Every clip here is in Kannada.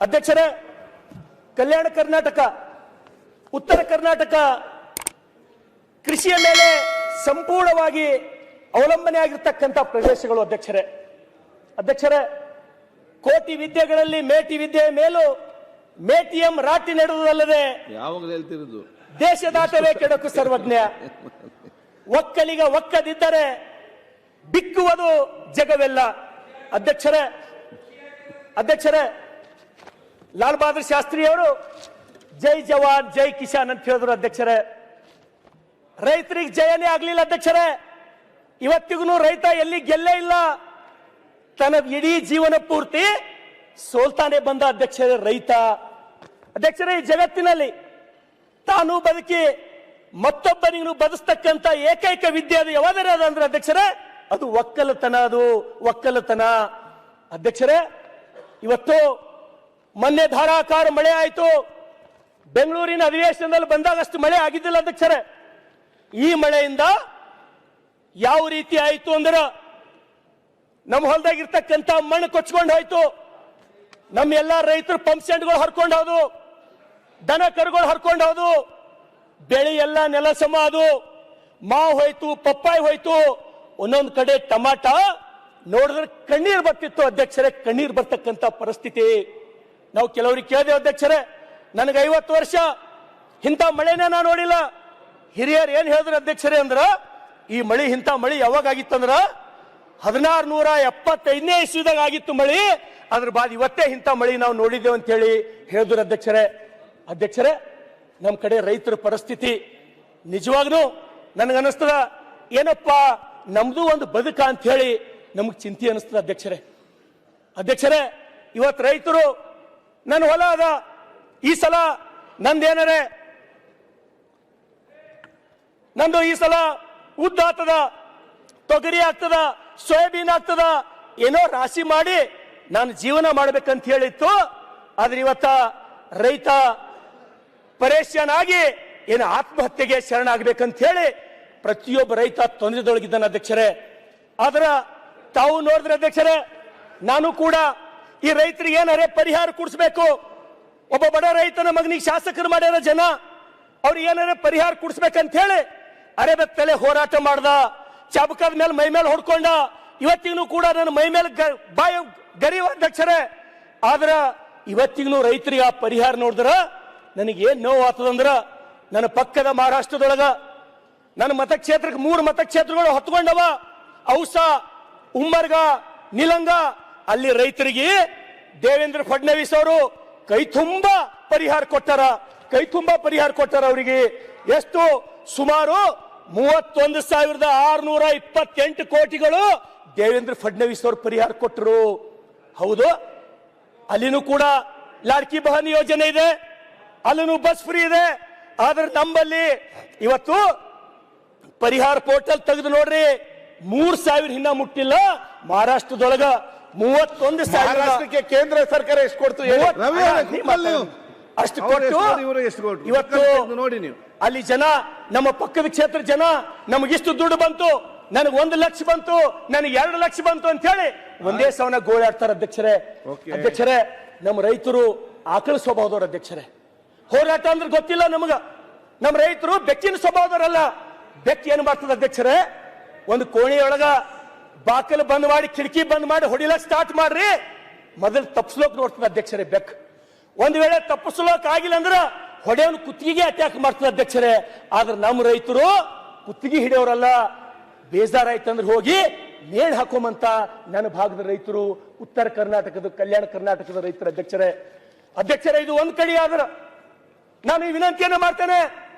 ಅಧ್ಯಕ್ಷರೇ, ಕಲ್ಯಾಣ ಕರ್ನಾಟಕ, ಉತ್ತರ ಕರ್ನಾಟಕ ಕೃಷಿಯ ಮೇಲೆ ಸಂಪೂರ್ಣವಾಗಿ ಅವಲಂಬನೆ ಆಗಿರ್ತಕ್ಕಂಥ ಪ್ರದೇಶಗಳು. ಅಧ್ಯಕ್ಷರೇ, ಕೋಟಿ ವಿದ್ಯೆಗಳಲ್ಲಿ ಮೇಟಿ ವಿದ್ಯೆಯ ಮೇಲೂ ಮೇಟಿಎಂ ರಾಟಿ ನಡೆದುದಲ್ಲದೆ ಯಾವಾಗಲೂ ಹೇಳ್ತಿರೋದು ದೇಶದಾಟವೇ ಕೆಡಕು ಸರ್ವಜ್ಞ. ಒಕ್ಕಲಿಗ ಒಕ್ಕದಿದ್ದರೆ ಬಿಕ್ಕುವುದು ಜಗವೆಲ್ಲ. ಅಧ್ಯಕ್ಷರೇ, ಲಾಲ್ ಬಹದ್ದೂರ್ ಶಾಸ್ತ್ರಿ ಅವರು ಜೈ ಜವಾನ್ ಜೈ ಕಿಸಾನ್ ಅಂತ ಹೇಳಿದ್ರು. ಅಧ್ಯಕ್ಷರೇ, ರೈತರಿಗೆ ಜಯನೇ ಆಗ್ಲಿಲ್ಲ. ಅಧ್ಯಕ್ಷರೇ, ಇವತ್ತಿಗೂ ರೈತ ಎಲ್ಲಿ ಗೆಲ್ಲೇ ಇಲ್ಲ. ತನ್ನ ಇಡೀ ಜೀವನ ಪೂರ್ತಿ ಸೋಲ್ತಾನೆ ಬಂದ ಅಧ್ಯಕ್ಷರೇ ರೈತ. ಅಧ್ಯಕ್ಷರೇ, ಈ ಜಗತ್ತಿನಲ್ಲಿ ತಾನು ಬದುಕಿ ಮತ್ತೊಬ್ಬನಿಗೂ ಬದುಸ್ತಕ್ಕಂಥ ಏಕೈಕ ವಿದ್ಯೆ ಅದು ಯಾವಾದರೆ ಅದಂದ್ರೆ ಅಧ್ಯಕ್ಷರೇ, ಅದು ಒಕ್ಕಲತನ. ಅಧ್ಯಕ್ಷರೇ, ಇವತ್ತು ಮೊನ್ನೆ ಧಾರಾಕಾರ ಮಳೆ ಆಯಿತು. ಬೆಂಗಳೂರಿನ ಅಧಿವೇಶನದಲ್ಲಿ ಬಂದಾಗ ಅಷ್ಟು ಮಳೆ ಆಗಿದ್ದಿಲ್ಲ. ಅಧ್ಯಕ್ಷರೇ, ಈ ಮಳೆಯಿಂದ ಯಾವ ರೀತಿ ಆಯಿತು ಅಂದ್ರೆ ನಮ್ಮ ಹೊಲದಾಗಿರ್ತಕ್ಕಂಥ ಮಣ್ಣು ಕೊಚ್ಕೊಂಡು ಹೋಯ್ತು. ನಮ್ಮ ಎಲ್ಲಾ ರೈತರು ಪಂಪ್ ಸೆಟ್ಗಳು ಹರ್ಕೊಂಡು ಹೋದು, ದನ ಕರುಗಳು ಹರ್ಕೊಂಡು ಹೋದು, ಬೆಳೆ ಎಲ್ಲ ನೆಲ ಸಮ ಅದು. ಮಾವು ಹೋಯ್ತು, ಪಪ್ಪಾಯಿ ಹೋಯ್ತು, ಒಂದೊಂದು ಕಡೆ ಟಮಾಟ ನೋಡಿದ್ರೆ ಕಣ್ಣೀರು ಬರ್ತಿತ್ತು. ಅಧ್ಯಕ್ಷರೇ, ಕಣ್ಣೀರು ಬರ್ತಕ್ಕಂಥ ಪರಿಸ್ಥಿತಿ. ನಾವು ಕೆಲವರಿಗೆ ಕೇಳಿದೆವು. ಅಧ್ಯಕ್ಷರೇ, ನನಗೆ 50 ವರ್ಷ ಇಂಥ ಮಳೆನೇ ನಾನು ನೋಡಿಲ್ಲ. ಹಿರಿಯರು ಏನ್ ಹೇಳಿದ್ರು ಅಧ್ಯಕ್ಷರೇ ಅಂದ್ರ, ಈ ಮಳಿ ಇಂಥ ಮಳಿ ಯಾವಾಗ ಆಗಿತ್ತಂದ್ರ 1675ನೇ ಇಸ್ವಿದಾಗ ಆಗಿತ್ತು ಮಳಿ. ಅದ್ರ ಬಾದ್ ಇವತ್ತೇ ಇಂಥ ಮಳಿ ನಾವು ನೋಡಿದ್ದೇವೆ ಅಂತ ಹೇಳಿ ಹೇಳಿದ್ರು. ಅಧ್ಯಕ್ಷರೇ, ನಮ್ಮ ಕಡೆ ರೈತರ ಪರಿಸ್ಥಿತಿ ನಿಜವಾಗ್ಲೂ ನನಗನ್ನಿಸ್ತದ, ಏನಪ್ಪಾ ನಮ್ದು ಒಂದು ಬದುಕ ಅಂತ ಹೇಳಿ ನಮಗ್ ಚಿಂತೆ ಅನಿಸ್ತದ. ಅಧ್ಯಕ್ಷರೇ, ಇವತ್ತು ರೈತರು ನನ್ನ ಹೊಲ ಅದ, ಈ ಸಲ ನಂದು ಈ ಸಲ ಉದ್ದ ಆಗ್ತದ, ತೊಗರಿ ಆಗ್ತದ, ಸೋಯಾಬೀನ್ ಆಗ್ತದ, ಏನೋ ರಾಶಿ ಮಾಡಿ ನಾನು ಜೀವನ ಮಾಡ್ಬೇಕಂತ ಹೇಳಿತ್ತು. ಆದ್ರೆ ಇವತ್ತ ರೈತ ಪರೇಶಾನ್ ಆಗಿ ಏನು ಆತ್ಮಹತ್ಯೆಗೆ ಶರಣಾಗಬೇಕಂತ ಹೇಳಿ ಪ್ರತಿಯೊಬ್ಬ ರೈತ ತೊಂದರೆದೊಳಗಿದ್ದಾನೆ. ಅಧ್ಯಕ್ಷರೇ, ಆದ್ರ ತಾವು ನೋಡಿದ್ರೆ ಅಧ್ಯಕ್ಷರೇ, ನಾನು ಕೂಡ ಈ ರೈತರಿಗೆ ಏನಾರೇ ಪರಿಹಾರ ಕೊಡಿಸ್ಬೇಕು. ಒಬ್ಬ ಬಡ ರೈತನ ಮಗನಿಗೆ ಶಾಸಕರು ಮಾಡ್ಯಾರ ಜನ, ಅವ್ರಿಗೆ ಏನಾರೇ ಪರಿಹಾರ ಕೊಡಿಸ್ಬೇಕಂತ ಹೇಳಿ ಅರೆಬೆತ್ತಲೆ ಹೋರಾಟ ಮಾಡ್ದ. ಚಾಬಕದ ಮೇಲೆ ಮೈ ಮೇಲೆ ಹೊಡ್ಕೊಂಡ. ಇವತ್ತಿಗೂ ಕೂಡ ನನ್ನ ಮೈ ಮೇಲೆ ಬಾಯ ಗರಿವ ಅಧ್ಯಕ್ಷರೇ. ಆದ್ರ ಇವತ್ತಿಗೂ ರೈತರಿಗೆ ಆ ಪರಿಹಾರ ನೋಡಿದ್ರ ನನಗೆ ಏನ್ ನೋವು ಆಗ್ತದಂದ್ರ, ನನ್ನ ಪಕ್ಕದ ಮಹಾರಾಷ್ಟ್ರದೊಳಗ ನನ್ನ ಮತಕ್ಷೇತ್ರಕ್ಕೆ 3 ಮತಕ್ಷೇತ್ರಗಳು ಹೊತ್ಕೊಂಡವ. ಔಸಾ, ಉಮ್ಮರ್ಗ, ನಿಲಂಗ. ಅಲ್ಲಿ ರೈತರಿಗೆ ದೇವೇಂದ್ರ ಫಡ್ನವೀಸ್ ಅವರು ಕೈ ತುಂಬಾ ಪರಿಹಾರ ಕೊಟ್ಟಾರ. ಅವರಿಗೆ ಎಷ್ಟು ಸುಮಾರು 31,628 ಕೋಟಿಗಳು ದೇವೇಂದ್ರ ಫಡ್ನವೀಸ್ ಅವರು ಪರಿಹಾರ ಕೊಟ್ಟರು. ಹೌದು, ಅಲ್ಲಿನೂ ಕೂಡ ಲಾಡ್ಕಿ ಬಹನ್ ಯೋಜನೆ ಇದೆ, ಅಲ್ಲೂ ಬಸ್ ಫ್ರೀ ಇದೆ. ಆದ್ರೆ ನಮ್ಮಲ್ಲಿ ಇವತ್ತು ಪರಿಹಾರ ಪೋರ್ಟಲ್ ತೆಗೆದು ನೋಡ್ರಿ, 3,000 ಹಿನ್ನ ಮುಟ್ಟಿಲ್ಲ. ಮಹಾರಾಷ್ಟ್ರದೊಳಗ 31,000 ಕೇಂದ್ರ ಸರ್ಕಾರ ಎಷ್ಟು ಕೊಡ್ತು ಅಷ್ಟು ಕೊಟ್ಟು ಇವತ್ತು ನೋಡಿ ನೀವು ಅಲ್ಲಿ ಜನ, ನಮ್ಮ ಪಕ್ಕದ ಕ್ಷೇತ್ರ ಜನ, ನಮಗಿಷ್ಟು ದುಡ್ಡು ಬಂತು, ನನಗೆ 1 ಲಕ್ಷ ಬಂತು, ನನಗೆ 2 ಲಕ್ಷ ಬಂತು ಅಂತ ಹೇಳಿ ಒಂದೇ ಸವನ ಗೋಳಾಡ್ತಾರೆ. ಅಧ್ಯಕ್ಷರೇ, ನಮ್ಮ ರೈತರು ಆಕಳ ಸ್ವಭಾವದವ್ರು. ಅಧ್ಯಕ್ಷರೇ, ಹೋರಾಟ ಅಂದ್ರೆ ಗೊತ್ತಿಲ್ಲ ನಮಗ. ನಮ್ಮ ರೈತರು ಬೆಕ್ಕಿನ ಸ್ವಭಾವದವರಲ್ಲ. ಬೆಕ್ಕು ಏನ್ ಮಾಡ್ತದ ಅಧ್ಯಕ್ಷರೇ, ಒಂದು ಕೋಣೆಯೊಳಗ ಬಾಕಲು ಬಂದ್ ಮಾಡಿ, ಕಿಟಕಿ ಬಂದ್ ಮಾಡಿ ಹೊಡಿಲಕ್ ಸ್ಟಾರ್ಟ್ ಮಾಡ್ರಿ, ಮೊದಲು ತಪ್ಪಿಸ್ಲೋಕ್ ನೋಡ್ತದ ಅಧ್ಯಕ್ಷರೇ ಬೆಕ್. ಒಂದ್ ವೇಳೆ ತಪ್ಪಿಸ್ಲೋಕ್ ಆಗಿಲ್ಲ ಅಂದ್ರ ಹೊಡೆಯವನು ಕುತ್ತಿಗೆ ಅಟ್ಯಾಕ್ ಮಾಡ್ತದ ಅಧ್ಯಕ್ಷರೇ. ಆದ್ರೆ ನಮ್ಮ ರೈತರು ಕುತ್ತಿಗೆ ಹಿಡಿಯೋರಲ್ಲ. ಬೇಜಾರಾಯ್ತಂದ್ರೆ ಹೋಗಿ ನೇಣು ಹಾಕೋಮಂತ ನನ್ನ ಭಾಗದ ರೈತರು, ಉತ್ತರ ಕರ್ನಾಟಕದ, ಕಲ್ಯಾಣ ಕರ್ನಾಟಕದ ರೈತರ. ಅಧ್ಯಕ್ಷರೇ, ಇದು ಒಂದ್ ಕಡೆ ಆದ್ರ ನಾನು ಈ ವಿನಂತಿಯನ್ನ ಮಾಡ್ತೇನೆ,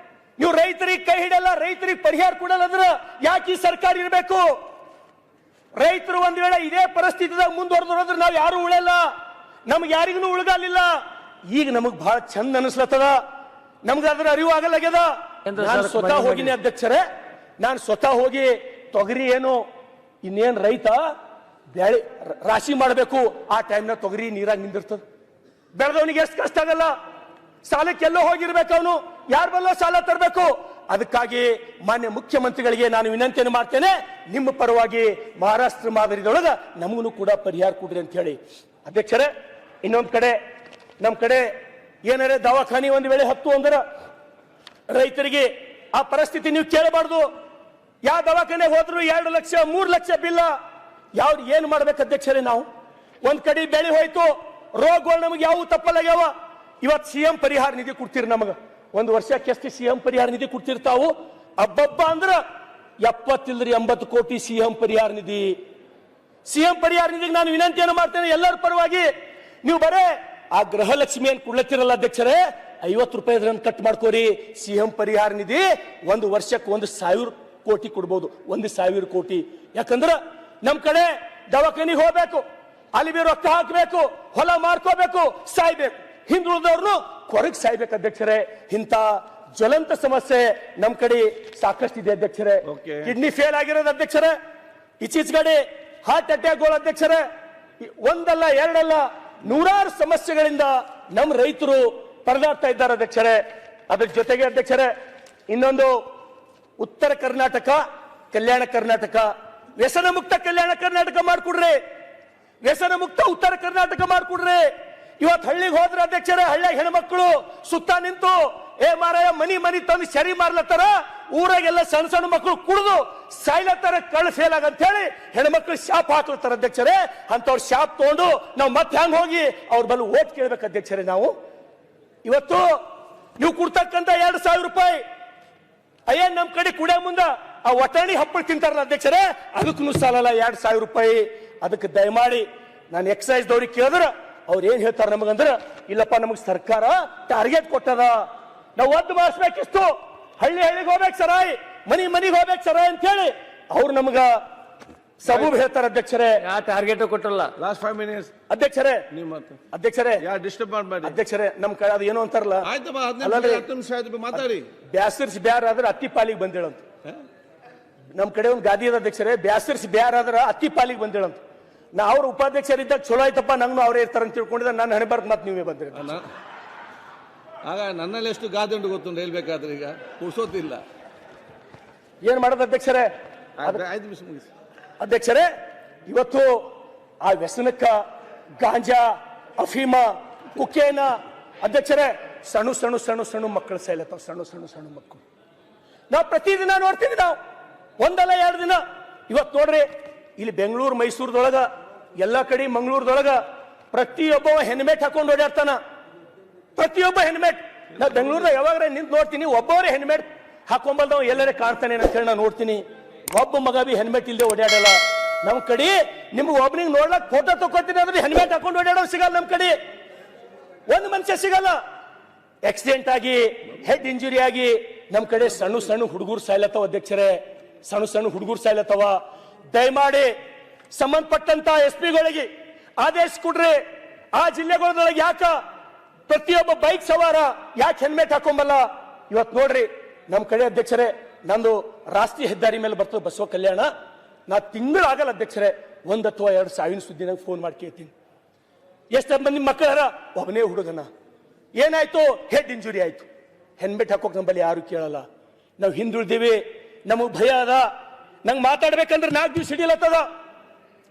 ನೀವು ರೈತರಿಗೆ ಕೈ ಹಿಡಲ್ಲ, ರೈತರಿಗೆ ಪರಿಹಾರ ಕೊಡಲ್ಲ ಅಂದ್ರ ಯಾಕೆ ಈ ಸರ್ಕಾರ ಇರಬೇಕು? ರೈತರು ಒಂದ್ ವೇಳೆ ಇದೇ ಪರಿಸ್ಥಿತಿದಾಗ ಮುಂದುವರೆದ್ರೆ ನಾವು ಯಾರು ಉಳಿಯಲ್ಲ, ನಮ್ಗೆ ಯಾರಿಗೂ ಉಳ್ಗಾಲಿಲ್ಲ. ಈಗ ನಮಗ್ ಬಹಳ ಚಂದ ಅನಿಸ್ಲತ್ತದ, ನಮ್ಗೆ ಅದ್ರ ಅರಿವು ಆಗಲ್ಲಾಗ್ಯದ. ನಾನು ಸ್ವತಃ ಹೋಗಿನಿ ಅಧ್ಯಕ್ಷರೇ, ನಾನು ಸ್ವತಃ ಹೋಗಿ ತೊಗರಿ ಏನು ಇನ್ನೇನ್ ರೈತ ಬೆಳೆ ರಾಶಿ ಮಾಡಬೇಕು, ಆ ಟೈಮ್ನ ತೊಗರಿ ನೀರಾಗ ನಿಂದಿರ್ತದ. ಬೆಳೆದವನಿಗೆ ಎಷ್ಟು ಕಷ್ಟ ಆಗಲ್ಲ. ಸಾಲಕ್ಕೆಲ್ಲೋ ಹೋಗಿರ್ಬೇಕು, ಅವನು ಯಾರ ಬಲ್ಲೋ ಸಾಲ ತರಬೇಕು. ಅದಕ್ಕಾಗಿ ಮಾನ್ಯ ಮುಖ್ಯಮಂತ್ರಿಗಳಿಗೆ ನಾನು ವಿನಂತಿಯನ್ನು ಮಾಡ್ತೇನೆ, ನಿಮ್ಮ ಪರವಾಗಿ ಮಹಾರಾಷ್ಟ್ರ ಮಾದರಿದೊಳಗ ನಮಗೂ ಕೂಡ ಪರಿಹಾರ ಕೊಡ್ರಿ ಅಂತ ಹೇಳಿ. ಅಧ್ಯಕ್ಷರೇ, ಇನ್ನೊಂದು ಕಡೆ ನಮ್ ಕಡೆ ಏನಾರೆ ದವಾಖಾನಿ ಒಂದ್ ವೇಳೆ ಹತ್ತು ಅಂದ್ರ ರೈತರಿಗೆ ಆ ಪರಿಸ್ಥಿತಿ ನೀವು ಕೇಳಬಾರ್ದು. ಯಾವ ದವಾಖಾನೆ ಹೋದ್ರು 2 ಲಕ್ಷ 3 ಲಕ್ಷ ಬಿಲ್ಲ. ಯಾವ್ದು ಏನ್ ಮಾಡ್ಬೇಕು ಅಧ್ಯಕ್ಷರೇ? ನಾವು ಒಂದ್ ಕಡೆ ಬೆಳೆ ಹೋಯ್ತು, ರೋಗಗಳು ನಮಗೆ ಯಾವ ತಪ್ಪಲಾಗ್ಯಾವ. ಇವತ್ತು ಸಿಎಂ ಪರಿಹಾರ ನಿಧಿ ಕೊಡ್ತೀರಿ ನಮಗ, ಒಂದು ವರ್ಷಕ್ಕೆ ಎಷ್ಟು ಸಿಎಂ ಪರಿಹಾರ ನಿಧಿ ಕೊಡ್ತಿರ್ತಾವು? ಅಬ್ಬಬ್ಬ ಅಂದ್ರ 70 ಇಲ್ರಿ 80 ಕೋಟಿ ಸಿಎಂ ಪರಿಹಾರ ನಿಧಿ. ಸಿಎಂ ಪರಿಹಾರ ನಿಧಿಗೆ ನಾನು ವಿನಂತಿಯನ್ನು ಮಾಡ್ತೇನೆ ಎಲ್ಲರ ಪರವಾಗಿ, ನೀವು ಬರೇ ಆ ಗೃಹಲಕ್ಷ್ಮಿಯನ್ನು ಕೊಡ್ಲತ್ತಿರಲ್ಲ ಅಧ್ಯಕ್ಷರೇ, 50 ರೂಪಾಯಿ ಅದನ್ನು ಕಟ್ ಮಾಡ್ಕೋರಿ. ಸಿಎಂ ಪರಿಹಾರ ನಿಧಿ ಒಂದು ವರ್ಷಕ್ಕೆ 1,000 ಕೋಟಿ ಕೊಡ್ಬೋದು, 1,000 ಕೋಟಿ. ಯಾಕಂದ್ರ ನಮ್ ಕಡೆ ದವಾಖಾನಿಗೆ ಹೋಗ್ಬೇಕು, ಅಲ್ಲಿ ಬಿ ರೊಕ್ಕ ಹಾಕ್ಬೇಕು, ಹೊಲ ಮಾರ್ಕೋಬೇಕು, ಸಾಯ್ಬೇಕು, ಹಿಂದುಳಿದವ್ರನ್ನು ಕೊರಗ್ ಸಾಯ್ಬೇಕು ಅಧ್ಯಕ್ಷರೇ. ಇಂಥ ಜ್ವಲಂತ ಸಮಸ್ಯೆ ನಮ್ ಕಡೆ ಸಾಕಷ್ಟು ಇದೆ ಅಧ್ಯಕ್ಷರೇ. ಕಿಡ್ನಿ ಫೇಲ್ ಆಗಿರೋದು ಅಧ್ಯಕ್ಷರೇ, ಇತ್ತೀಚೆಗಡೆ ಹಾರ್ಟ್ ಅಟ್ಯಾಕ್ಗಳು ಅಧ್ಯಕ್ಷರೇ, ಒಂದಲ್ಲ ಎರಡಲ್ಲ ನೂರಾರು ಸಮಸ್ಯೆಗಳಿಂದ ನಮ್ಮ ರೈತರು ಪರದಾಡ್ತಾ ಇದ್ದಾರೆ ಅಧ್ಯಕ್ಷರೇ. ಅದ್ರ ಜೊತೆಗೆ ಅಧ್ಯಕ್ಷರೇ, ಇನ್ನೊಂದು ಉತ್ತರ ಕರ್ನಾಟಕ, ಕಲ್ಯಾಣ ಕರ್ನಾಟಕ, ವ್ಯಸನ ಮುಕ್ತ ಕಲ್ಯಾಣ ಕರ್ನಾಟಕ ಮಾಡ್ಕೊಡ್ರಿ, ವ್ಯಸನ ಮುಕ್ತ ಉತ್ತರ ಕರ್ನಾಟಕ ಮಾಡ್ಕೊಡ್ರಿ. ಇವತ್ತು ಹಳ್ಳಿಗೆ ಹೋದ್ರೆ ಅಧ್ಯಕ್ಷರೇ, ಹಳ್ಳಿಯ ಹೆಣ್ಮಕ್ಳು ಸುತ್ತ ನಿಂತು ಏ ಮಾರಾಯ ಮನಿ ತಂದು ಸರಿ ಮಾರ್ಲತ್ತಾರ, ಊರಾಗೆಲ್ಲ ಸಣ್ಣ ಸಣ್ಣ ಮಕ್ಕಳು ಕುಡಿದು ಸಾಯ್ಲತ್ತಾರ, ಕಳ್ಳ ಫೇಲ್ ಆಗಂತ ಹೇಳಿ ಹೆಣ್ಮಕ್ಳು ಶಾಪ್ ಹಾಕ್ಲತ್ತಾರ ಅಧ್ಯಕ್ಷರೇ. ಅಂತವ್ರ ಶಾಪ್ ತಗೊಂಡು ನಾವು ಮತ್ತೆ ಹ್ಯಾಂಗ ಹೋಗಿ ಅವ್ರ ಬಲ್ಲ ಓಟ್ ಕೇಳ್ಬೇಕು ಅಧ್ಯಕ್ಷರೇ. ನಾವು ಇವತ್ತು ನೀವು ಕೊಡ್ತಕ್ಕಂತ 2,000 ರೂಪಾಯಿ ಅಯ್ಯ ನಮ್ ಕಡೆ ಕುಡಿಯ ಮುಂದ ಆ ಒಟಾಣಿ ಹಪ್ಪಳ ತಿಂತಾರಲ್ಲ ಅಧ್ಯಕ್ಷರೇ, ಅದಕ್ಕೂ ಸಾಲಲ್ಲ 2,000 ರೂಪಾಯಿ. ಅದಕ್ಕೆ ದಯಮಾಡಿ ನಾನು ಎಕ್ಸೈಸ್ ದವ್ರಿಗೆ ಕೇಳಿದ್ರ ಅವ್ರು ಏನ್ ಹೇಳ್ತಾರ ನಮಗಂದ್ರ, ಇಲ್ಲಪ್ಪ ನಮಗ್ ಸರ್ಕಾರ ಟಾರ್ಗೆಟ್ ಕೊಟ್ಟದ, ನಾವು ಒದ್ದು ಮಾಡಿಸ್ಬೇಕಿಷ್ಟು, ಹಳ್ಳಿಗೆ ಹೋಗ್ಬೇಕು ಸರಾಯ್, ಮನಿಗೆ ಹೋಗ್ಬೇಕು ಸರಾಯ್ ಅಂತ ಹೇಳಿ ಅವ್ರು ನಮಗ ಸಬೂಬ್ ಹೇಳ್ತಾರ ಅಧ್ಯಕ್ಷರೇ. ಯಾವ ಟಾರ್ಗೆಟ್ ಕೊಟ್ಟಲ್ಲ. ಲಾಸ್ಟ್ 5 minutes ಅಧ್ಯಕ್ಷರೇ, ಅಧ್ಯಕ್ಷರೇ ಡಿಸ್ಟರ್ಬ್ ಮಾಡಬೇಡಿ ಅಧ್ಯಕ್ಷರೇ. ನಮ್ ಕಡೆ ಅದು ಏನು ಅಂತಾರಲ್ಲ, ಆಯ್ತಮ್ಮ 15 ನಿಮಿಷ ಆಯ್ತು ಮಾತಾಡಿ. ಬ್ಯಾಸರ್ಸಿ ಬ್ಯಾರಾದ್ರೆ ಅತ್ತಿ ಪಾಲಿಗೆ ಬಂದೇಳಂತ. ನಮ್ ಕಡೆ ಒಂದು ಗಾದಿ ಅದ ಅಧ್ಯಕ್ಷರೇ, ಬ್ಯಾಸರ್ಸಿ ಬ್ಯಾರಾದ್ರ ಅತ್ತಿ ಪಾಲಿಗೆ ಬಂದೇಳಂತ. ನಾ ಅವ್ರ ಉಪಾಧ್ಯಕ್ಷರಿದ್ದಾಗ ಚಲೋ ಆಯ್ತಪ್ಪ, ನಂಗೂ ಅವರೇ ಇರ್ತಾರಂತ ತಿಳ್ಕೊಂಡಿದ್ದ, ನಾನು ಹಣೆ ಬರ್ದು ಮತ್ತೆ ನೀವೇ ಬಂದ್ರಿ. ಆಗ ನನ್ನಲ್ಲಿ ಎಷ್ಟು ಗಾದೆ ಉಂಟು ಗೊತ್ತುಂಟು ಹೇಳ್ಬೇಕಾದ್ರೆ, ಈಗ ಪುರ್ಸೋತಿಲ್ಲ. ಏನ್ ಮಾಡೋದು ಅಧ್ಯಕ್ಷರೇ? 5 ನಿಮಿಷ ಮುಗಿಸಿ ಅಧ್ಯಕ್ಷರೇ. ಇವತ್ತು ಆ ವ್ಯಸನಕ್ಕ ಗಾಂಜಾ, ಅಫೀಮ, ಕುಕೇನ ಅಧ್ಯಕ್ಷರೇ, ಸಣ್ಣ ಸಣ್ಣ ಸಣ್ಣ ಸಣ್ಣ ಮಕ್ಕಳು ಸಾಯ್ಲತ್ತಾವ, ಸಣ್ಣ ಸಣ್ಣ ಸಣ್ಣ ಮಕ್ಕಳು. ನಾವು ಪ್ರತಿದಿನ ನೋಡ್ತೀವಿ, ನಾವು ಒಂದಲ್ಲ 2 ದಿನ. ಇವತ್ತು ನೋಡ್ರಿ, ಇಲ್ಲಿ ಬೆಂಗಳೂರು ಮೈಸೂರದೊಳಗ ಎಲ್ಲಾ ಕಡೆ ಮಂಗಳೂರದೊಳಗ ಪ್ರತಿಯೊಬ್ಬ ಹೆಲ್ಮೆಟ್ ಹಾಕೊಂಡು ಓಡಾಡ್ತಾನ, ಪ್ರತಿಯೊಬ್ಬ ಹೆಲ್ಮೆಟ್. ನಾ ಬೆಂಗಳೂರ್ನ ಯಾವಾಗ ನಿಂತು ನೋಡ್ತೀನಿ, ಒಬ್ಬರೇ ಹೆಲ್ಮೆಟ್ ಹಾಕೊಂಬಲ್ದವ ಎಲ್ಲರೇ ಕಾಣ್ತಾನೆ ಅಂತ ಹೇಳಿ ನಾನು ನೋಡ್ತೀನಿ. ಒಬ್ಬ ಮಗ ಬಿ ಹೆಲ್ಮೆಟ್ ಇಲ್ಲದೆ ಓಡಾಡಲ್ಲ ನಮ್ ಕಡೆ. ನಿಮ್ಗೆ ಒಬ್ಬನಿಗೆ ನೋಡ್ಲಕ್ ಫೋಟೋ ತಗೋತೀನಿ ಅಂದ್ರೆ ಹೆಲ್ಮೆಟ್ ಹಾಕೊಂಡು ಓಡಾಡೋ ಸಿಗಲ್ಲ ನಮ್ ಕಡೆ, ಒಂದು ಮನುಷ್ಯ ಸಿಗಲ್ಲ. ಆಕ್ಸಿಡೆಂಟ್ ಆಗಿ ಹೆಡ್ ಇಂಜುರಿ ಆಗಿ ನಮ್ ಕಡೆ ಸಣ್ಣ ಸಣ್ಣ ಹುಡುಗರು ಸಾಯ್ಲತ್ತವ ಅಧ್ಯಕ್ಷರೇ, ಸಣ್ಣ ಸಣ್ಣ ಹುಡುಗರು ಸಾಯ್ಲತ್ತವ. ದಯಮಾಡಿ ಸಂಬಂಧಪಟ್ಟಂತ SP ಗಳಿಗೆ ಆದೇಶ ಕೊಡ್ರಿ. ಆ ಜಿಲ್ಲೆಗಳೊಳಗೆ ಯಾಕ ಪ್ರತಿಯೊಬ್ಬ ಬೈಕ್ ಸವಾರ ಯಾಕೆ ಹೆಲ್ಮೆಟ್ ಹಾಕೊಂಬಲ್ಲ? ಇವತ್ತು ನೋಡ್ರಿ ನಮ್ ಕಡೆ ಅಧ್ಯಕ್ಷರೇ, ನಂದು ರಾಷ್ಟ್ರೀಯ ಹೆದ್ದಾರಿ ಮೇಲೆ ಬರ್ತದೆ ಬಸವ ಕಲ್ಯಾಣ. ನಾ ತಿಂಗಳಾಗಲ್ಲ ಅಧ್ಯಕ್ಷರೇ, 1 ಅಥವಾ 2 ಸಾವಿನ ಸುದ್ದಿ ನಂಗೆ ಫೋನ್ ಮಾಡಿ ಕೇಳ್ತೀನಿ. ಎಷ್ಟು ಮಂದಿ ಮಕ್ಕಳಾರ, ಒಬ್ಬನೇ ಹುಡುಗನ ಏನಾಯ್ತು, ಹೆಡ್ ಇಂಜುರಿ ಆಯ್ತು, ಹೆಲ್ಮೆಟ್ ಹಾಕೋಕ್ ನಮ್ಮಲ್ಲಿ ಯಾರು ಕೇಳಲ್ಲ. ನಾವು ಹಿಂದುಳಿದೀವಿ, ನಮಗ್ ಭಯ ಅದ. ನಂಗೆ ಮಾತಾಡ್ಬೇಕಂದ್ರೆ 4 ದಿವಸ ಹಿಡಿಲತ್ತದ.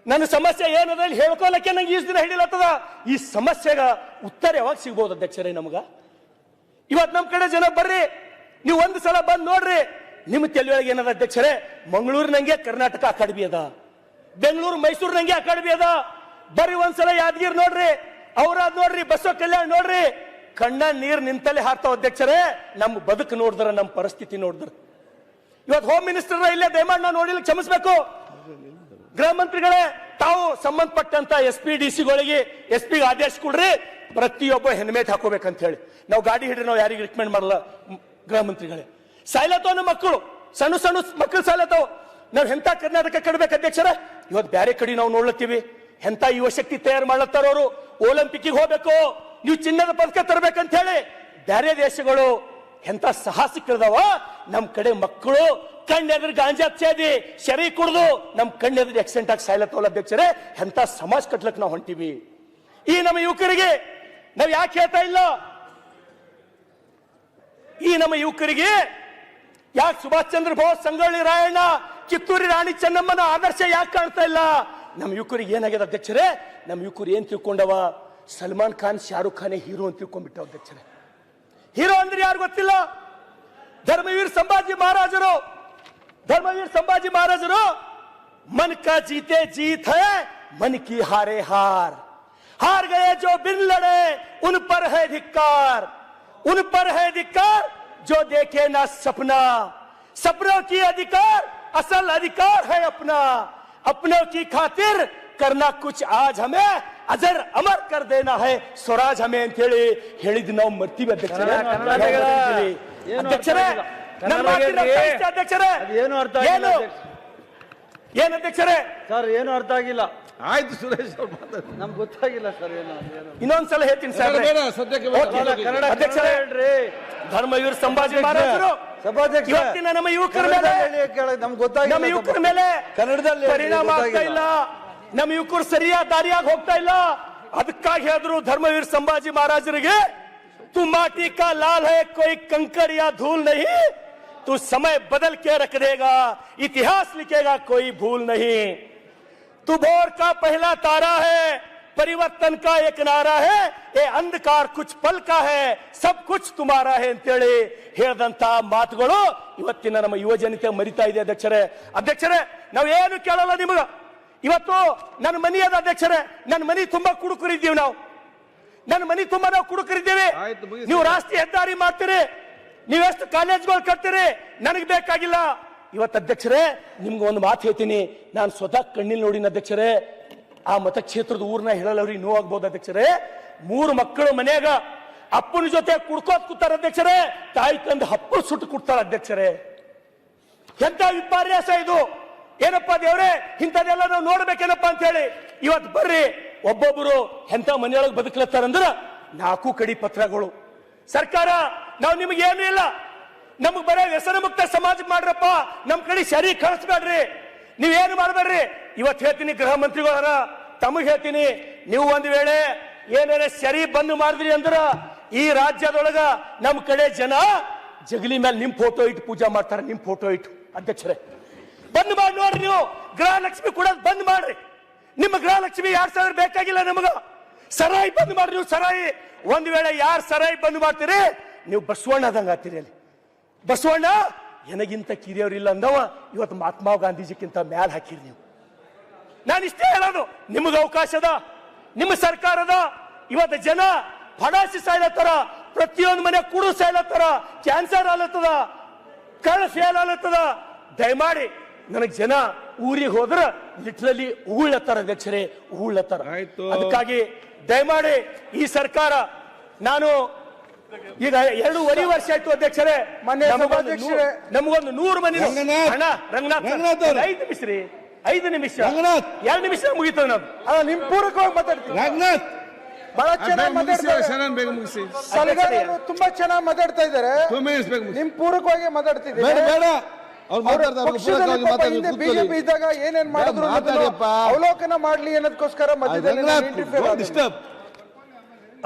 ನನ್ನ ಸಮಸ್ಯೆ ಏನದ ಇಲ್ಲಿ ಹೇಳ್ಕೊಳಕ್ಕೆ ನಂಗೆ ಈಸ್ ದಿನ ಹಿಡಿಲತ್ತದ. ಈ ಸಮಸ್ಯೆಗ ಉತ್ತರ ಯಾವಾಗ ಸಿಗ್ಬೋದು ಅಧ್ಯಕ್ಷರೇ ನಮಗ? ಇವತ್ತು ನಮ್ ಕಡೆ ಜನ ಬರ್ರಿ, ನೀವು ಒಂದು ಸಲ ಬಂದ್ ನೋಡ್ರಿ, ನಿಮ್ಮ ತಲೆಯೊಳಗೆ ಏನದ ಅಧ್ಯಕ್ಷರೇ? ಮಂಗಳೂರು ನಂಗೆ ಕರ್ನಾಟಕ ಅಕಾಡೆಮಿ ಅದ, ಬೆಂಗಳೂರು ಮೈಸೂರು ನಂಗೆ ಅಕಾಡೆಮಿ ಅದ. ಬರ್ರಿ ಒಂದ್ಸಲ ಯಾದಗಿರಿ ನೋಡ್ರಿ, ಔರಾದ್ ನೋಡ್ರಿ, ಬಸವ ಕಲ್ಯಾಣ ನೋಡ್ರಿ, ಕಣ್ಣ ನೀರ್ ನಿಂತಲ್ಲೇ ಹಾರ್ತಾವ ಅಧ್ಯಕ್ಷರೇ. ನಮ್ಮ ಬದುಕು ನೋಡಿದ್ರ, ನಮ್ಮ ಪರಿಸ್ಥಿತಿ ನೋಡಿದ್ರ. ಇವತ್ತು ಹೋಮ್ ಮಿನಿಸ್ಟರ್ ಇಲ್ಲೇ ದಯಮಾಡಿ ನಾವು ನೋಡಿಲ್ಲ, ಕ್ಷಮಿಸಬೇಕು. ಗೃಹ ಮಂತ್ರಿಗಳೇ, ತಾವು ಸಂಬಂಧಪಟ್ಟಂತ SP DC-ಗಳಿಗೆ SP ಆದೇಶ ಕೊಡ್ರಿ, ಪ್ರತಿಯೊಬ್ಬ ಹೆಲ್ಮೆಟ್ ಹಾಕೋಬೇಕಂತ ಹೇಳಿ. ನಾವು ಗಾಡಿ ಹಿಡ್ರಿ, ನಾವು ಯಾರಿಗೆ ರಿಕಮೆಂಡ್ ಮಾಡಲ್ಲ. ಗೃಹ ಮಂತ್ರಿಗಳೇ, ಸಾಯ್ಲತ್ತವ ನಮ್ಮ ಮಕ್ಕಳು, ಸಣ್ಣ ಸಣ್ಣ ಮಕ್ಕಳು ಸಾಯ್ಲತ್ತವ. ನಾವ್ ಎಂತ ಕರ್ನಾಟಕ ಕಡ್ಬೇಕು ಅಧ್ಯಕ್ಷರ? ಇವತ್ತು ಬೇರೆ ಕಡೆ ನಾವು ನೋಡ್ಲತ್ತೀವಿ, ಎಂತ ಯುವ ಶಕ್ತಿ ತಯಾರು ಮಾಡ್ಲತ್ತಾರ ಅವರು. ಒಲಿಂಪಿಕ್ಗೆ ಹೋಗ್ಬೇಕು, ನೀವು ಚಿನ್ನದ ಪದಕ ತರಬೇಕಂತ ಹೇಳಿ ಬೇರೆ ದೇಶಗಳು ಎಂತ ಸಾಹಸಿಕರದವ. ನಮ್ ಕಡೆ ಮಕ್ಕಳು ಕಣ್ಣೆದ್ರ ಗಾಂಜಾ ಸೇದಿ ಶರೀ ಕುಡ್ದು ನಮ್ ಕಣ್ಣೆದ್ರ ಆಕ್ಸಿಡೆಂಟ್ ಆಗಿ ಸಾಯ್ಲತ್ತವಲ್ಲ ಅಧ್ಯಕ್ಷರೇ. ಎಂತ ಸಮಾಜ ಕಟ್ಲಕ್ ನಾವು ಹೊಂಟಿವಿ. ಈ ನಮ್ಮ ಯುವಕರಿಗೆ ನಾವ್ ಯಾಕೆ ಹೇಳ್ತಾ ಇಲ್ಲ? ಈ ನಮ್ಮ ಯುವಕರಿಗೆ ಯಾಕೆ ಸುಭಾಷ್ ಚಂದ್ರ ಬೋಸ್, ಸಂಗೊಳ್ಳಿ ರಾಯಣ್ಣ, ಕಿತ್ತೂರಿ ರಾಣಿ ಚೆನ್ನಮ್ಮನ ಆದರ್ಶ ಯಾಕೆ ಕಾಣ್ತಾ ಇಲ್ಲ? ನಮ್ಮ ಯುವಕರಿಗೆ ಏನಾಗಿದೆ ಅಧ್ಯಕ್ಷರೇ? ನಮ್ಮ ಯುವಕರು ಏನ್ ತಿಳ್ಕೊಂಡವ? ಸಲ್ಮಾನ್ ಖಾನ್ ಶಾರುಖ್ ಖಾನೇ ಹೀರೋ ಅಂತ ತಿಳ್ಕೊಂಡ್ಬಿಟ್ಟ ಅಧ್ಯಕ್ಷರೇ. ಹೀರೋ ಅಂದ್ರೆ ಯಾರು ಗೊತ್ತಿಲ್ಲ. ಧರ್ಮವೀರ್ ಸಂಭಾಜಿ ಮಹಾರಾಜರು मन का जीते जीत है, मन की हारे हार गए जो बिन लड़े उन पर है धिक्कार जो देखे ना सपनों की अधिकार असल अधिकार है अपनों की खातिर करना कुछ आज हमें अजर अमर कर देना है स्वराज हमें ಅಂತ ಹೇಳಿದ್ ನಾವು ಮರ್ತೀವಿ ಅಧ್ಯಕ್ಷರೇ. ಏನು ಅಧ್ಯಕ್ಷರೇ ಸರ್ ಏನು ಅರ್ಥ ಆಗಿಲ್ಲ. ಆಯ್ತು ಸುರೇಶ್ ಅವ್ರು ಮಾತಾಡಿ. ನಮ್ಗೆ ಗೊತ್ತಾಗಿಲ್ಲ ಸರ್ ಏನು. ಇನ್ನೊಂದ್ಸಲ ಹೇಳ್ತೀನಿ ಸರ್. ಬೇಡ ಸದ್ಯಕ್ಕೆ ಬೇಡ. ಕನ್ನಡ ಅಧ್ಯಕ್ಷರೇ ಹೇಳ್ರಿ. ಧರ್ಮವೀರ್ ಸಂಭಾಜಿ ಮಹಾರಾಜರು ಸಭಾಧ್ಯಕ್ಷ ಇವತ್ತಿನ ನಮ್ಮ ಯುವಕರ ಮೇಲೆ ನಮ್ಗೆ ಗೊತ್ತಾಗಿಲ್ಲ. ನಮ್ಮ ಯುವಕರ ಮೇಲೆ ಕನ್ನಡದಲ್ಲಿ ಪರಿಣಾಮ ಆಗ್ತಾ ಇಲ್ಲ. ನಮ್ಮ ಯುವಕರು ಸರಿಯಾದ ದಾರಿಯಾಗಿ ಹೋಗ್ತಾ ಇಲ್ಲ. ಅದಕ್ಕಾಗಿ ಹೇಳಿದ್ರು ಧರ್ಮವೀರ್ ಸಂಭಾಜಿ ಮಹಾರಾಜರಿಗೆ, तू माटी का लाल है कोई कंकड़ या धूल नहीं, तू समय बदल के रख देगा इतिहास लिखेगा कोई भूल नहीं, तू भोर का पहला तारा है परिवर्तन का एक नारा है ये अंधकार कुछ पल का है सब कुछ तुम्हारा है ಅಂತೇಳಿ ಹೇಳಿದಂತ ಮಾತುಗಳು ಇವತ್ತಿನ ನಮ್ಮ ಯುವ ಜನತೆ ಮರಿತಾ ಇದೆ ಅಧ್ಯಕ್ಷರೇ. ನಾವು ಏನು ಕೇಳಲ್ಲ ನಿಮಗ. ಇವತ್ತು ನನ್ನ ಮನಿ ಅದ ಅಧ್ಯಕ್ಷರೇ, ನನ್ನ ಮನಿ ತುಂಬಾ ಕುಡುಕರಿದ್ದೀವಿ ನಾವು. ನನ್ನ ಮನಿ ತುಂಬಾ ನಾವು ಕುಡುಕರಿದ್ದೀವಿ. ನೀವು ರಾಷ್ಟ್ರೀಯ ಹೆದ್ದಾರಿ ಮಾಡ್ತೀರಿ, ನೀವೆಷ್ಟು ಕಾಲೇಜ್ಗಳು ಕಟ್ತೀರಿ, ನನಗೆ ಬೇಕಾಗಿಲ್ಲ. ಇವತ್ತು ಅಧ್ಯಕ್ಷರೇ ನಿಮ್ಗೆ ಒಂದು ಮಾತು ಹೇಳ್ತೀನಿ, ನಾನು ಸ್ವತಃ ಕಣ್ಣಿಲ್ ನೋಡಿನ ಅಧ್ಯಕ್ಷರೇ. ಆ ಮತಕ್ಷೇತ್ರದ ಊರ್ನ ಹೇಳಲ್ಲವ್ರಿಗೆ ನೋವಾಗ್ಬೋದು ಅಧ್ಯಕ್ಷರೇ. 3 ಮಕ್ಕಳು ಮನೆಯಾಗ ಅಪ್ಪನ ಜೊತೆ ಕುಡ್ಕೋತ್ ಕೂತಾರ ಅಧ್ಯಕ್ಷರೇ, ತಾಯಿ ತಂದು ಹಪ್ಪಳು ಸುಟ್ಟು ಕೊಡ್ತಾರ ಅಧ್ಯಕ್ಷರೇ. ಎಂತ ವಿಪರ್ಯಾಸ ಇದು. ಏನಪ್ಪಾ ದೇವ್ರೆ, ಇಂಥದೆಲ್ಲ ನಾವು ನೋಡ್ಬೇಕೇನಪ್ಪ ಅಂತ ಹೇಳಿ ಇವತ್ತು ಬರ್ರಿ ಒಬ್ಬೊಬ್ಬರು ಎಂತ ಮನೆಯೊಳಗೆ ಬದುಕಲತ್ತಾರಂದ್ರ 4 ಕಡಿ ಪತ್ರಗಳು. ಸರ್ಕಾರ ನಾವು ನಿಮ್ಗೆ ಏನು ಇಲ್ಲ, ನಮಗ್ ಬರೇ ವ್ಯಸನ ಮುಕ್ತ ಸಮಾಜ ಮಾಡ್ರಪ್ಪ, ನಮ್ ಕಡೆ ಸರಿ ಕಳಿಸ್ಬೇಡ್ರಿ, ನೀವೇನು ಮಾಡ್ಬೇಡ್ರಿ. ಇವತ್ತು ಹೇಳ್ತೀನಿ ಗೃಹ ಮಂತ್ರಿಗಳರ, ತಮಗ್ ಹೇಳ್ತೀನಿ, ನೀವು ಒಂದ್ ವೇಳೆ ಏನಾರ ಸರಿ ಬಂದ್ ಮಾಡಿದ್ರಿ ಅಂದ್ರ ಈ ರಾಜ್ಯದೊಳಗ ನಮ್ ಕಡೆ ಜನ ಜಗಲಿ ಮೇಲೆ ನಿಮ್ ಫೋಟೋ ಇಟ್ಟು ಪೂಜಾ ಮಾಡ್ತಾರೆ. ನಿಮ್ ಫೋಟೋ ಇಟ್ಟು ಅಧ್ಯಕ್ಷರೇ ಬಂದ್ ಮಾಡಿ ನೋಡ್ರಿ. ನೀವು ಗೃಹಲಕ್ಷ್ಮಿ ಕೊಡೋದು ಬಂದ್ ಮಾಡ್ರಿ. ನಿಮ್ಮ ಗೃಹಲಕ್ಷ್ಮಿ 2000 ಬೇಕಾಗಿಲ್ಲ ನಮಗ. ಸರಾಯಿ ಬಂದ್ ಮಾಡ್ರಿ. ನೀವು ಸರಾಯಿ ಒಂದ್ ವೇಳೆ ಯಾರು ಸರಾಯಿ ಬಂದ್ ಮಾಡ್ತೀರಿ, ನೀವು ಬಸವಣ್ಣ ಆದಂಗ ಆಗ್ತೀರಿ. ಅಲ್ಲಿ ಬಸವಣ್ಣ ನನಗಿಂತ ಕಿರಿಯವ್ರಿಲ್ಲ ಅಂದವ ಇವತ್ತು ಮಹಾತ್ಮ ಗಾಂಧೀಜಿಕ್ಕಿಂತ ಮ್ಯಾಲ ಹಾಕಿರಿ ನೀವು. ನಾನು ಇಷ್ಟೇ ಹೇಳೋದು, ನಿಮಗೆ ಅವಕಾಶದ, ನಿಮ್ಮ ಸರ್ಕಾರದ. ಇವತ್ತು ಜನ ಫಡಾಸಿ ಸಾಯ್ಲತ್ತಾರ, ಪ್ರತಿಯೊಂದು ಮನೆ ಕುಡು ಸಾಯ್ಲತ್ತಾರ, ಕ್ಯಾನ್ಸರ್ ಆಲತ್ತದ, ಕಳ್ಳ ಫೇಲ್ ಆಲತ್ತದ. ದಯಮಾಡಿ ನನಗೆ ಜನ ಊರಿಗೆ ಹೋದ್ರ ಲಿಟ್ರಲಿ ಉಗುಳತ್ತಾರ ಅಧ್ಯಕ್ಷರೇ, ಉಗುಳತ್ತಾರ. ಅದಕ್ಕಾಗಿ ದಯಮಾಡಿ ಈ ಸರ್ಕಾರ, ನಾನು ಈಗ 2.5 ವರ್ಷ ಆಯ್ತು ಅಧ್ಯಕ್ಷರೇ, ನಮಗೊಂದು 100 ಮನೆ ರಂಗನಾಥ್ 5 ನಿಮಿಷ ರೀ, 5 ನಿಮಿಷ 2 ನಿಮಿಷ ಮುಗಿತದ. ನಾವು ನಿಮ್ ಪೂರಕವಾಗಿ ಮಾತಾಡ್ತೀವಿ. ರಂಗನಾಥ್ ಬಹಳ ಚೆನ್ನಾಗಿ ಮಾತಾಡ್ತಾರೆ, ತುಂಬಾ ಚೆನ್ನಾಗಿ ಮಾತಾಡ್ತಾ ಇದ್ದಾರೆ. ನಿಮ್ ಪೂರಕವಾಗಿ ಮಾತಾಡ್ತಿದ್ದೀವಿ. ಬಿಜೆಪಿ ಇದ್ದಾಗ ಏನೇನ್ ಮಾಡಿದ್ರು ಅವಲೋಕನ ಮಾಡ್ಲಿ ಅನ್ನೋದಕ್ಕೋಸ್ಕರ ಮಧ್ಯದಲ್ಲಿ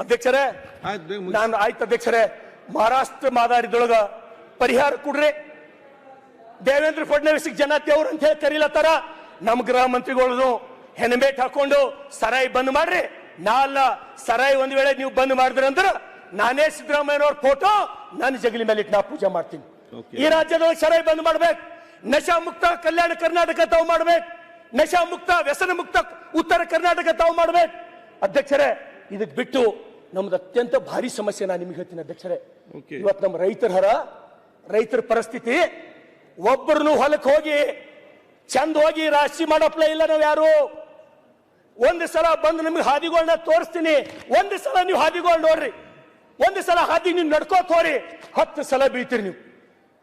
ಅಧ್ಯಕ್ಷರೇ ನಾನು ಆಯ್ತು ಅಧ್ಯಕ್ಷರೇ, ಮಹಾರಾಷ್ಟ್ರ ಮಾದಾರಿದೊಳಗ ಪರಿಹಾರ ಕೊಡ್ರಿ. ದೇವೇಂದ್ರ ಫಡ್ನವೀಸ್ ಜನ ದೇವ್ರ ಅಂತ ಹೇಳಿ ಕರೀಲತ್ತಾರ. ನಮ್ ಗೃಹ ಮಂತ್ರಿಗಳು ಹೆಣ್ಬೇಟ್ ಹಾಕೊಂಡು ಸರಾಯಿ ಬಂದ್ ಮಾಡ್ರಿ. ನಾಲ್ಲ ಸರಾಯಿ ಒಂದ್ ವೇಳೆ ನೀವು ಬಂದ್ ಮಾಡಿದ್ರಿ ಅಂದ್ರ ನಾನೇ ಸಿದ್ದರಾಮಯ್ಯನವ್ರ ಫೋಟೋ ನನ್ನ ಜಗಲಿ ಮೇಲೆ ಇಟ್ಟು ನಾ ಪೂಜೆ ಮಾಡ್ತೀನಿ. ಈ ರಾಜ್ಯದೊಳಗೆ ಸರಾಯಿ ಬಂದ್ ಮಾಡ್ಬೇಕು. ನಶಾ ಮುಕ್ತ ಕಲ್ಯಾಣ ಕರ್ನಾಟಕ ತಾವು ಮಾಡ್ಬೇಕು. ನಶಾ ಮುಕ್ತ ವ್ಯಸನ ಮುಕ್ತ ಉತ್ತರ ಕರ್ನಾಟಕ ತಾವು ಮಾಡ್ಬೇಕು. ಅಧ್ಯಕ್ಷರೇ ಇದಕ್ ಬಿಟ್ಟು ನಮ್ದು ಅತ್ಯಂತ ಭಾರಿ ಸಮಸ್ಯೆ ನಾನು ನಿಮ್ಗೆ ಹೇಳ್ತೀನಿ ಅಧ್ಯಕ್ಷರೇ. ಇವತ್ತು ನಮ್ಮ ರೈತರ ಪರಿಸ್ಥಿತಿ, ಒಬ್ಬರನ್ನು ಹೊಲಕ್ಕೆ ಹೋಗಿ ಚಂದ ಹೋಗಿ ರಾಶಿ ಮಾಡಪ್ಲ ಇಲ್ಲ ನಾವು ಯಾರು. ಒಂದು ಸಲ ಬಂದು ನಿಮ್ಗೆ ಹಾದಿಗಳನ್ನ ತೋರಿಸ್ತೀನಿ, ಒಂದು ಸಲ ನೀವು ಹಾದಿಗಳು ನೋಡ್ರಿ, ಒಂದು ಸಲ ಹಾದಿ ನೀವು ನಡ್ಕೋತ ಹೋರಿ, 10 ಸಲ ಬೀಳ್ತೀರಿ ನೀವು.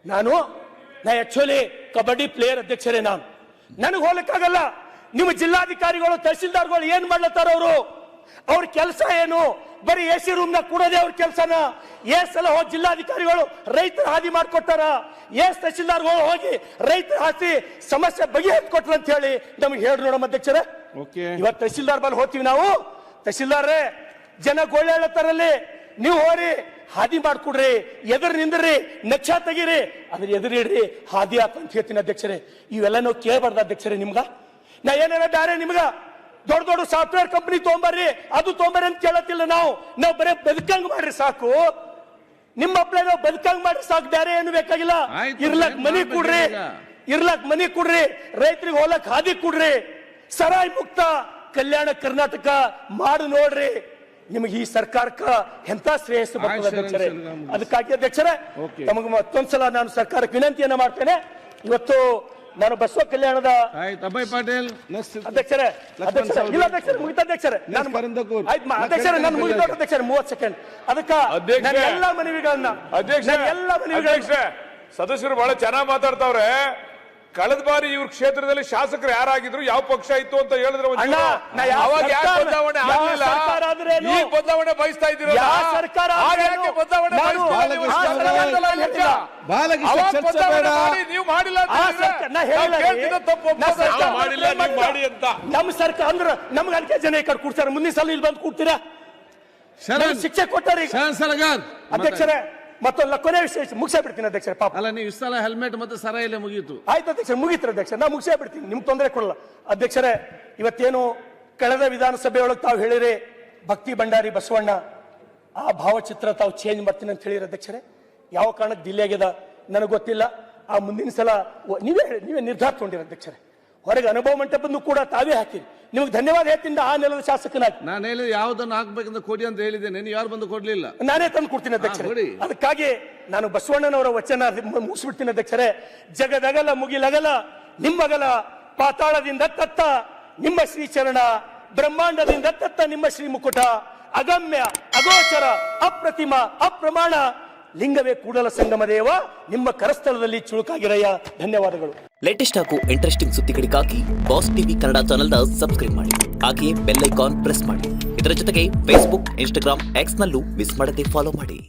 ನಾ ಆಕ್ಚುಲಿ ಕಬಡ್ಡಿ ಪ್ಲೇಯರ್ ಅಧ್ಯಕ್ಷರೇ. ನನಗೆ ಹೋಗ್ಲಿಕ್ಕಾಗಲ್ಲ. ನಿಮ್ಮ ಜಿಲ್ಲಾಧಿಕಾರಿಗಳು ತಹಸೀಲ್ದಾರ್ಗಳು ಏನ್ ಮಾಡ್ಲತ್ತಾರ, ಅವ್ರ ಕೆಲಸ ಏನು? ಬರೀ AC ರೂಮ್ ನ ಕೂಡೋದೇ ಅವ್ರ ಕೆಲಸನ. ಸಲ ಹೋಗಿ ಜಿಲ್ಲಾಧಿಕಾರಿಗಳು ರೈತರ ಹಾದಿ ಮಾಡ್ಕೊಟ್ಟಾರ, ತಹಸೀಲ್ದಾರ್ಗಳು ಹೋಗಿ ರೈತರ ಹಾದಿ ಸಮಸ್ಯೆ ಬಗೆಹರಿಸ್ಕೊಟ್ರ ಅಂತ ಹೇಳಿ ನಮ್ಗೆ ಹೇಳಿ ನೋಡಮ್ಮ ಅಧ್ಯಕ್ಷರೇ. ಇವತ್ತು ತಹಸೀಲ್ದಾರ್ ಬಲ್ಲಿ ಹೋಗ್ತೀವಿ ನಾವು, ತಹಸೀಲ್ದಾರೇ ಜನ ಗೋಳೆ ಹೇಳತ್ತಾರಲ್ಲಿ, ನೀವು ಹೋರಿ ಹಾದಿ ಮಾಡ್ಕೊಡ್ರಿ, ಎದುರು ನಿಂದ್ರಿ, ನಕ್ಷ ತೆಗೀರಿ, ಅದ್ರ ಎದುರಿಡ್ರಿ, ಹಾದಿ ಹಾಕಂತ ಹೇಳ್ತೀನಿ ಅಧ್ಯಕ್ಷರೇ. ಇವೆಲ್ಲ ನಾವು ಕೇಳಬಾರ್ದು ಅಧ್ಯಕ್ಷರೇ. ನಿಮ್ಗ ನಾ ಏನಾರ ಬೇರೆ ನಿಮ್ಗ ದೊಡ್ಡ ದೊಡ್ಡ ಸಾಫ್ಟ್ವೇರ್ ಕಂಪನಿ ತೊಗೊಂಬರ್ರಿ, ಅದು ತೊಗೊಂಬರ್ರಿ ಅಂತ ಕೇಳತ್ತಿಲ್ಲ. ನಾವು ಬರೀ ಬದುಕಂಗ್ ಮಾಡ್ರಿ ಸಾಕು. ನಿಮ್ಮ ಅಪ್ಲೈ ನಾವು ಬದುಕಂಗ್ ಮಾಡ್ರಿ ಸಾಕು, ಬೇರೆ ಏನು ಬೇಕಾಗಿಲ್ಲ. ಆಯ್ತು, ಇರ್ಲಕ್ ಮನಿ ಕೊಡ್ರಿ, ಇರ್ಲಕ್ ಮನಿ ಕೊಡ್ರಿ, ರೈತರಿಗೆ ಹೋಲಕ್ ಹಾದಿ ಕೊಡ್ರಿ, ಸರಾಯಿ ಮುಕ್ತ ಕಲ್ಯಾಣ ಕರ್ನಾಟಕ ಮಾಡು ನೋಡ್ರಿ. ನಿಮಗೆ ಈ ಸರ್ಕಾರಕ್ಕ ಎಂತ ಶ್ರೇಯಸ್ಸು ಬರ್ತದೆ ಅಧ್ಯಕ್ಷರೇ. ಅದಕ್ಕಾಗಿ ಅಧ್ಯಕ್ಷರೇ ತಮಗೆ ಮತ್ತೊಂದ್ಸಲ ನಾನು ಸರ್ಕಾರಕ್ಕೆ ವಿನಂತಿಯನ್ನ ಮಾಡ್ತೇನೆ. ಇವತ್ತು ನಾನು ಬಸವ ಕಲ್ಯಾಣದ ಅಭಯ್ ಪಾಟೀಲ್ ಅಧ್ಯಕ್ಷರೇ ಇಲ್ಲ ಅಧ್ಯಕ್ಷರೇ ಮುಗಿತ ಅಧ್ಯಕ್ಷರೇ ನಾನು ಅಧ್ಯಕ್ಷರೇ ನಾನು ಮುಗಿದ ಅಧ್ಯಕ್ಷರೇ 30 ಸೆಕೆಂಡ್. ಅದಕ್ಕೆ ಎಲ್ಲ ಮನವಿಗಳನ್ನ ಸದಸ್ಯರು ಬಹಳ ಚೆನ್ನಾಗಿ ಮಾತಾಡ್ತಾವ್ರೆ. ಕಳೆದ ಬಾರಿ ಇವ್ರ ಕ್ಷೇತ್ರದಲ್ಲಿ ಶಾಸಕರು ಯಾರಾಗಿದ್ರು, ಯಾವ ಪಕ್ಷ ಇತ್ತು ಅಂತ ಹೇಳಿದ್ರೆ ಅವಾಗ ಯಾಕೆ ಬದಲಾವಣೆ ಆಗಲಿಲ್ಲ? ಈಗ ಬದಲಾವಣೆ ಬಯಸ್ತಾ ಇದ್ದೀರಾ? ನೀವು ಮಾಡಿಲ್ಲ ನಮ್ಮ ಸರ್ಕಾರ ಅಂದ್ರೆ ನಮ್ಗೆ ಅದಕ್ಕೆ ಜನ ಈ ಕಡೆ ಕೂಡ್ತಾರೆ. ಮುಂದಿನ ಸಲ ಇಲ್ಲಿ ಬಂದು ಕೂಡ್ತೀರಾ? ಶಿಕ್ಷೆ ಕೊಟ್ಟಾರ ಅಧ್ಯಕ್ಷರೇ. ಮತ್ತೊಂದು ಕೊನೆ ವಿಷಯ ಮುಗಿಸೇ ಬಿಡ್ತೀನಿ ಅಧ್ಯಕ್ಷರೇ. ಪಾಪ ಅಲ್ಲ, ನೀವು ಇಷ್ಟೆಲ್ಲ ಹೆಲ್ಮೆಟ್ ಮತ್ತೆ ಸರ ಇಲ್ಲ ಮುಗೀತು. ಆಯ್ತು ಅಧ್ಯಕ್ಷರೇ, ಮುಗೀತು ಅಧ್ಯಕ್ಷರೇ, ನಾ ಮುಗಿಸೇ ಬಿಡ್ತೀನಿ, ನಿಮ್ಗೆ ತೊಂದರೆ ಕೊಡಲ್ಲ ಅಧ್ಯಕ್ಷರೇ. ಇವತ್ತೇನು ಕಳೆದ ವಿಧಾನಸಭೆಯೊಳಗೆ ತಾವು ಹೇಳಿರಿ ಭಕ್ತಿ ಭಂಡಾರಿ ಬಸವಣ್ಣ ಆ ಭಾವಚಿತ್ರ ತಾವು ಚೇಂಜ್ ಮಾಡ್ತೀನಿ ಅಂತ ಹೇಳಿರಿ ಅಧ್ಯಕ್ಷರೇ. ಯಾವ ಕಾರಣಕ್ಕೆ ಡಿಲೇ ಆಗ್ಯದ ನನಗೆ ಗೊತ್ತಿಲ್ಲ. ಆ ಮುಂದಿನ ಸಲ ನೀವೇ ನಿರ್ಧಾರ ತಗೊಂಡಿರಿ ಅಧ್ಯಕ್ಷರೇ. ಹೊರಗೆ ಅನುಭವ ಮಂಟಪನ್ನು ಕೂಡ ತಾವೇ ಹಾಕಿರಿ. ನಿಮ್ಗೆ ಧನ್ಯವಾದ ಹೇಳ್ತೀನಿ. ಆ ನೆಲದ ಶಾಸಕನಾಗಿ ನಾನು ಹೇಳಿದ ಯಾವ್ದನ್ನು ಹಾಕ್ಬೇಕಂತ ಕೊಡಿ ಅಂತ ಹೇಳಿದ್ದೇನೆ, ನೀವು ಯಾರು ಬಂದು ಕೊಡ್ಲಿಲ್ಲ. ನಾನೇ ತಂದು ಕೊಡ್ತೀನಿ ಅಧ್ಯಕ್ಷರೇ. ಅದಕ್ಕಾಗಿ ನಾನು ಬಸವಣ್ಣನವರ ವಚನ ಮುಗಿಸ್ಬಿಡ್ತೀನಿ ಅಧ್ಯಕ್ಷರೇ. ಜಗದಗಲ ಮುಗಿಲಗಲ ನಿಮ್ಮಗಲ, ಪಾತಾಳದಿಂದ ತತ್ತ ನಿಮ್ಮ ಶ್ರೀಚರಣ, ಬ್ರಹ್ಮಾಂಡದಿಂದ ತತ್ತ ನಿಮ್ಮ ಶ್ರೀ ಮುಕುಟ, ಅಗಮ್ಯ ಅಗೋಚರ ಅಪ್ರತಿಮ ಅಪ್ರಮಾಣ, ಲಿಂಗವೇ ಕೂಡಲ ಸಂಗಮ ದೇವ, ನಿಮ್ಮ ಕರಸ್ಥಳದಲ್ಲಿ ಚುಳುಕಾಗಿರಯ್ಯ. ಧನ್ಯವಾದಗಳು. ಲೇಟೆಸ್ಟ್ ಹಾಗೂ ಇಂಟ್ರೆಸ್ಟಿಂಗ್ ಸುದ್ದಿಗಳಿಗಾಗಿ ಬಾಸ್ ಟಿವಿ ಕನ್ನಡ ಚಾನೆಲ್ನ ಸಬ್ಸ್ಕ್ರೈಬ್ ಮಾಡಿ. ಹಾಗೆಯೇ ಬೆಲ್ ಐಕಾನ್ ಪ್ರೆಸ್ ಮಾಡಿ. ಇದರ ಜೊತೆಗೆ ಫೇಸ್ಬುಕ್, ಇನ್ಸ್ಟಾಗ್ರಾಮ್, ಎಕ್ಸ್ ನಲ್ಲೂ ಮಿಸ್ ಮಾಡದೆ ಫಾಲೋ ಮಾಡಿ.